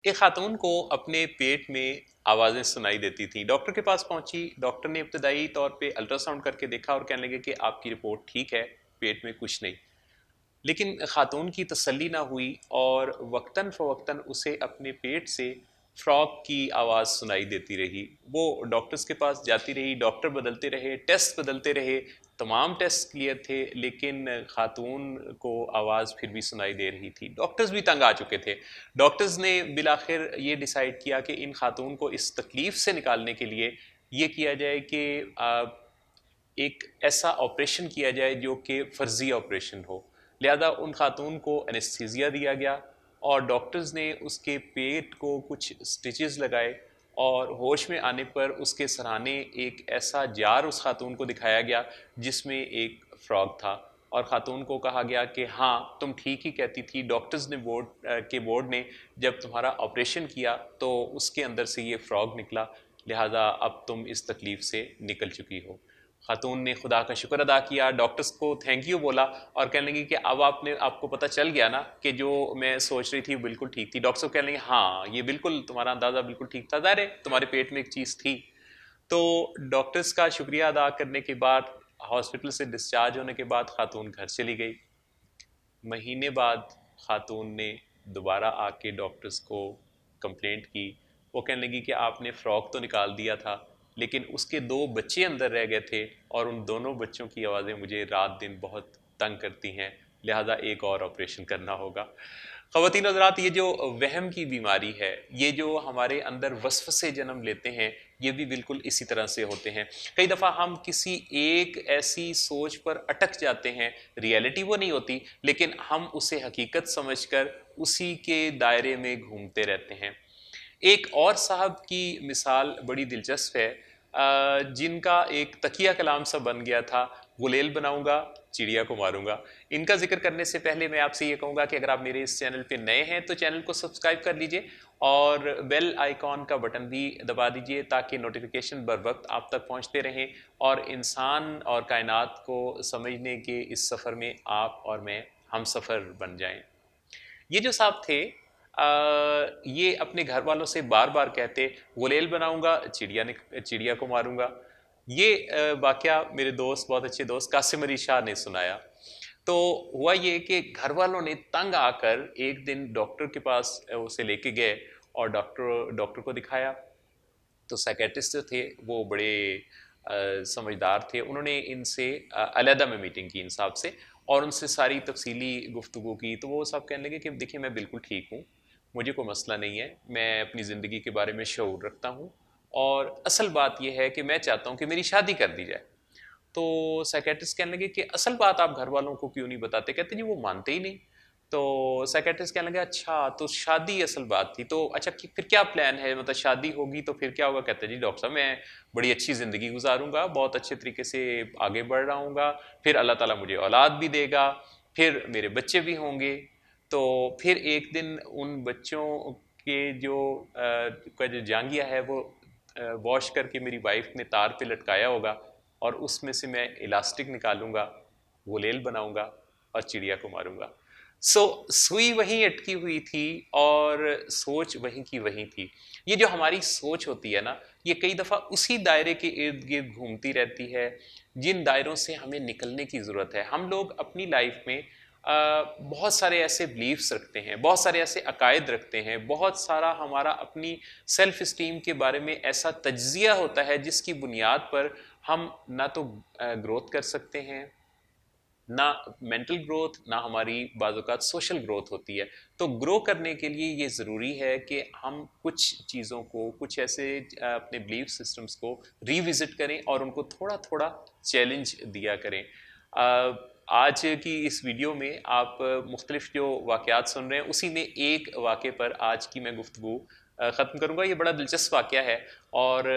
एक खातून को अपने पेट में आवाज़ें सुनाई देती थीं। डॉक्टर के पास पहुंची। डॉक्टर ने इब्तदाई तौर पे अल्ट्रासाउंड करके देखा और कहने लगे कि आपकी रिपोर्ट ठीक है, पेट में कुछ नहीं। लेकिन खातून की तसल्ली ना हुई और वक्तन फ़वक्तन उसे अपने पेट से फ्रॉग की आवाज़ सुनाई देती रही। वो डॉक्टर्स के पास जाती रही, डॉक्टर बदलते रहे, टेस्ट बदलते रहे, तमाम टेस्ट क्लियर थे, लेकिन खातून को आवाज़ फिर भी सुनाई दे रही थी। डॉक्टर्स भी तंग आ चुके थे। डॉक्टर्स ने बिलाखिर ये डिसाइड किया कि इन खातून को इस तकलीफ़ से निकालने के लिए ये किया जाए कि एक ऐसा ऑपरेशन किया जाए जो कि फ़र्ज़ी ऑपरेशन हो। लिहाजा उन खातून को एनेस्थीसिया दिया गया और डॉक्टर्स ने उसके पेट को कुछ स्टिचेस लगाए और होश में आने पर उसके सराहने एक ऐसा जार उस खातून को दिखाया गया जिसमें एक फ्रॉग था और खातून को कहा गया कि हाँ, तुम ठीक ही कहती थी। डॉक्टर्स ने बोर्ड ने जब तुम्हारा ऑपरेशन किया तो उसके अंदर से ये फ्रॉग निकला, लिहाजा अब तुम इस तकलीफ़ से निकल चुकी हो। खातून ने खुदा का शुक्र अदा किया, डॉक्टर्स को थैंक यू बोला और कहने लगी कि अब आपको पता चल गया ना कि जो मैं सोच रही थी बिल्कुल ठीक थी। डॉक्टर कहने लगे हाँ, ये बिल्कुल तुम्हारा अंदाज़ा बिल्कुल ठीक था, ज़ाहिर है तुम्हारे पेट में एक चीज़ थी। तो डॉक्टर्स का शुक्रिया अदा करने के बाद, हॉस्पिटल से डिस्चार्ज होने के बाद खातून घर चली गई। महीने बाद खातून ने दोबारा आके डॉक्टर्स को कंप्लेंट की। वो कहने लगी कि आपने फ़्रॉक तो निकाल दिया था, लेकिन उसके 2 बच्चे अंदर रह गए थे और उन दोनों बच्चों की आवाज़ें मुझे रात दिन बहुत तंग करती हैं, लिहाजा एक और ऑपरेशन करना होगा। ख़वातीन हज़रात, ये जो वहम की बीमारी है, ये जो हमारे अंदर वसवसे जन्म लेते हैं, ये भी बिल्कुल इसी तरह से होते हैं। कई दफ़ा हम किसी एक ऐसी सोच पर अटक जाते हैं, रियलिटी वो नहीं होती, लेकिन हम उसे हकीकत समझकर उसी के दायरे में घूमते रहते हैं। एक और साहब की मिसाल बड़ी दिलचस्प है, जिनका एक तकिया कलाम सा बन गया था, गुलेल बनाऊंगा, चिड़िया को मारूंगा। इनका जिक्र करने से पहले मैं आपसे ये कहूँगा कि अगर आप मेरे इस चैनल पे नए हैं तो चैनल को सब्सक्राइब कर लीजिए और बेल आइकॉन का बटन भी दबा दीजिए ताकि नोटिफिकेशन बर वक्त आप तक पहुँचते रहें और इंसान और कायनात को समझने के इस सफ़र में आप और मैं हम सफ़र बन जाएं। ये जो साहब थे, ये अपने घर वालों से बार बार कहते, गुलेल बनाऊंगा, चिड़िया को मारूंगा। ये वाकया मेरे दोस्त, बहुत अच्छे दोस्त कासिम अली शाह ने सुनाया। तो हुआ ये कि घर वालों ने तंग आकर एक दिन डॉक्टर के पास उसे लेके गए और डॉक्टर को दिखाया। तो साइकेट्रिस्ट जो थे वो बड़े समझदार थे। उन्होंने इनसे अलहदा में मीटिंग की इन साहब से और उनसे सारी तफसीली गुफ्तगू की। तो वो साहब कहने लगे कि देखिए, मैं बिल्कुल ठीक हूँ, मुझे कोई मसला नहीं है, मैं अपनी ज़िंदगी के बारे में शऊर रखता हूँ और असल बात यह है कि मैं चाहता हूँ कि मेरी शादी कर दी जाए। तो साइकेट्रिस्ट कहने लगे कि असल बात आप घर वालों को क्यों नहीं बताते? कहते जी वो मानते ही नहीं। तो साइकेट्रिस्ट कहने लगे अच्छा, तो शादी असल बात थी, तो अच्छा फिर क्या प्लान है, मतलब शादी होगी तो फिर क्या होगा? कहते जी डॉक्टर साहब, मैं बड़ी अच्छी ज़िंदगी गुजारूंगा, बहुत अच्छे तरीके से आगे बढ़ रहा हूँगा, फिर अल्लाह ताला मुझे औलाद भी देगा, फिर मेरे बच्चे भी होंगे। तो फिर एक दिन उन बच्चों के जो का जो जांघिया है वो वॉश करके मेरी वाइफ ने तार पे लटकाया होगा और उसमें से मैं इलास्टिक निकालूंगा, गुलेल बनाऊंगा और चिड़िया को मारूंगा। सुई वहीं अटकी हुई थी और सोच वहीं की वहीं थी। ये जो हमारी सोच होती है ना, ये कई दफ़ा उसी दायरे के इर्द गिर्द घूमती रहती है जिन दायरों से हमें निकलने की ज़रूरत है। हम लोग अपनी लाइफ में बहुत सारे ऐसे बिलीफ्स रखते हैं, बहुत सारे ऐसे अकायद रखते हैं, बहुत सारा हमारा अपनी सेल्फ इस्टीम के बारे में ऐसा तज्जिया होता है जिसकी बुनियाद पर हम ना तो ग्रोथ कर सकते हैं, ना मेंटल ग्रोथ, ना हमारी बाज़ सोशल ग्रोथ होती है। तो ग्रो करने के लिए ये ज़रूरी है कि हम कुछ चीज़ों को, कुछ ऐसे अपने बिलीफ सिस्टम्स को रिविज़िट करें और उनको थोड़ा थोड़ा चैलेंज दिया करें। आज की इस वीडियो में आप मुख्तलिफ जो वाक़यात सुन रहे हैं उसी में एक वाक़े पर आज की मैं गुफ्तगू ख़त्म करूँगा। ये बड़ा दिलचस्प वाक़या है और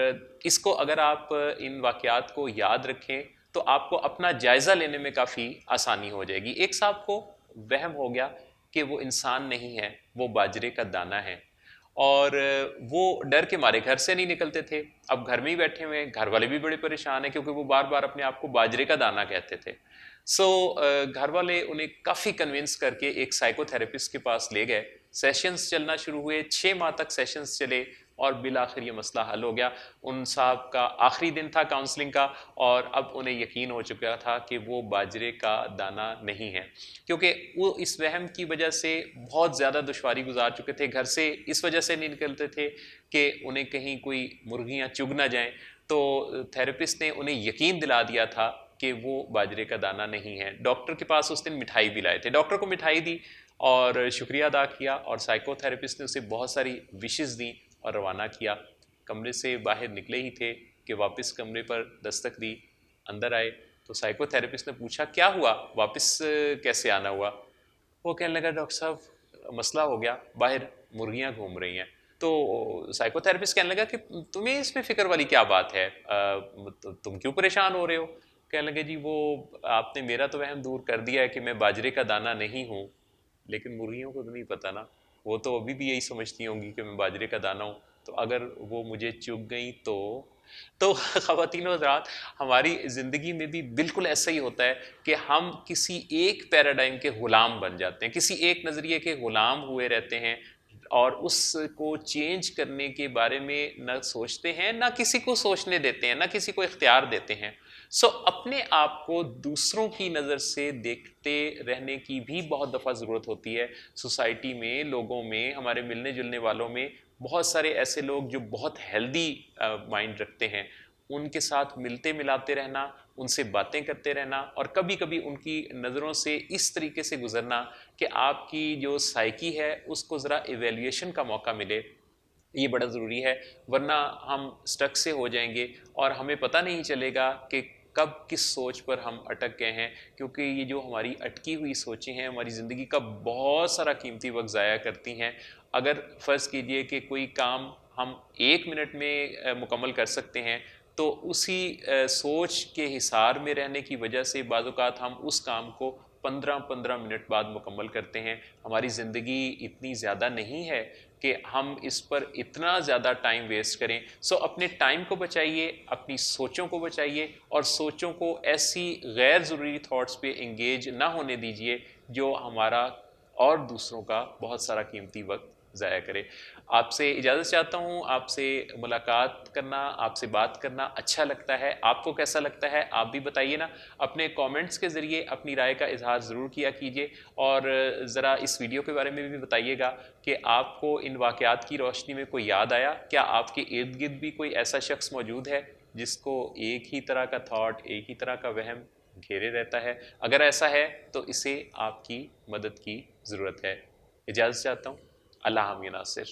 इसको अगर आप इन वाक़यात को याद रखें तो आपको अपना जायज़ा लेने में काफ़ी आसानी हो जाएगी। एक साहब को वहम हो गया कि वो इंसान नहीं है, वो बाजरे का दाना है और वो डर के मारे घर से नहीं निकलते थे। अब घर में ही बैठे हुए हैं, घर वाले भी बड़े परेशान हैं क्योंकि वो बार बार अपने आप को बाजरे का दाना कहते थे। घर वाले उन्हें काफ़ी कन्विंस करके एक साइकोथेरेपिस्ट के पास ले गए सेशंस चलना शुरू हुए, 6 माह तक सेशंस चले और बिल आखिर ये मसला हल हो गया। उन साहब का आखिरी दिन था काउंसलिंग का और अब उन्हें यकीन हो चुका था कि वो बाजरे का दाना नहीं है, क्योंकि वो इस वहम की वजह से बहुत ज़्यादा दुश्वारी गुजार चुके थे। घर से इस वजह से नहीं निकलते थे कि उन्हें कहीं कोई मुर्गियाँ चुग ना जाएं, तो थेरेपिस्ट ने उन्हें यकीन दिला दिया था कि वो बाजरे का दाना नहीं है। डॉक्टर के पास उस दिन मिठाई भी लाए थे, डॉक्टर को मिठाई दी और शुक्रिया अदा किया और साइकोथेरेपिस्ट ने उसे बहुत सारी विशेस दी और रवाना किया। कमरे से बाहर निकले ही थे कि वापस कमरे पर दस्तक दी, अंदर आए तो साइकोथेरेपिस्ट ने पूछा क्या हुआ, वापस कैसे आना हुआ। वो कहने लगा डॉक्टर साहब मसला हो गया, बाहर मुर्गियां घूम रही हैं। तो साइकोथेरेपिस्ट कहने लगा कि तुम्हें इसमें फिक्र वाली क्या बात है, तुम क्यों परेशान हो रहे हो। कहने लगे जी वो आपने मेरा तो वहम दूर कर दिया है कि मैं बाजरे का दाना नहीं हूँ, लेकिन मुर्गियों को तो नहीं पता ना, वो तो अभी भी यही समझती होंगी कि मैं बाजरे का दाना हूँ, तो अगर वो मुझे चुग गई तो ख़वातीन और हज़रात, हमारी ज़िंदगी में भी बिल्कुल ऐसा ही होता है कि हम किसी एक पैराडाइम के ग़ुलाम बन जाते हैं, किसी एक नज़रिए के ग़ुलाम हुए रहते हैं और उसको चेंज करने के बारे में न सोचते हैं, ना किसी को सोचने देते हैं, ना किसी को इख्तियार देते हैं। अपने आप को दूसरों की नज़र से देखते रहने की भी बहुत दफ़ा ज़रूरत होती है। सोसाइटी में, लोगों में, हमारे मिलने जुलने वालों में बहुत सारे ऐसे लोग जो बहुत हेल्दी माइंड रखते हैं, उनके साथ मिलते मिलाते रहना, उनसे बातें करते रहना और कभी कभी उनकी नज़रों से इस तरीके से गुजरना कि आपकी जो साइकी है उसको ज़रा इवेल्यूएशन का मौका मिले, ये बड़ा ज़रूरी है। वरना हम स्टक से हो जाएंगे और हमें पता नहीं चलेगा कि कब किस सोच पर हम अटक गए हैं, क्योंकि ये जो हमारी अटकी हुई सोचें हैं हमारी ज़िंदगी का बहुत सारा कीमती वक्त ज़ाया करती हैं। अगर फ़र्ज़ कीजिए कि कोई काम हम 1 मिनट में मुकम्मल कर सकते हैं, तो उसी सोच के हिसार में रहने की वजह से बाज़ औक़ात हम उस काम को 15-15 मिनट बाद मुकम्मल करते हैं। हमारी ज़िंदगी इतनी ज़्यादा नहीं है कि हम इस पर इतना ज़्यादा टाइम वेस्ट करें। अपने टाइम को बचाइए, अपनी सोचों को बचाइए और सोचों को ऐसी गैर ज़रूरी थॉट्स पे एंगेज ना होने दीजिए जो हमारा और दूसरों का बहुत सारा कीमती वक्त ज़ाया करे। आपसे इजाज़त चाहता हूँ, आपसे मुलाकात करना, आपसे बात करना अच्छा लगता है। आपको कैसा लगता है आप भी बताइए ना, अपने कमेंट्स के ज़रिए अपनी राय का इजहार ज़रूर किया कीजिए और ज़रा इस वीडियो के बारे में भी बताइएगा कि आपको इन वाक़यात की रोशनी में कोई याद आया, क्या आपके इर्द गिर्द भी कोई ऐसा शख्स मौजूद है जिसको एक ही तरह का थाट, एक ही तरह का वहम घेरे रहता है। अगर ऐसा है तो इसे आपकी मदद की ज़रूरत है। इजाज़त चाहता हूँ। अल्लाह हाफ़िज़ नासिर।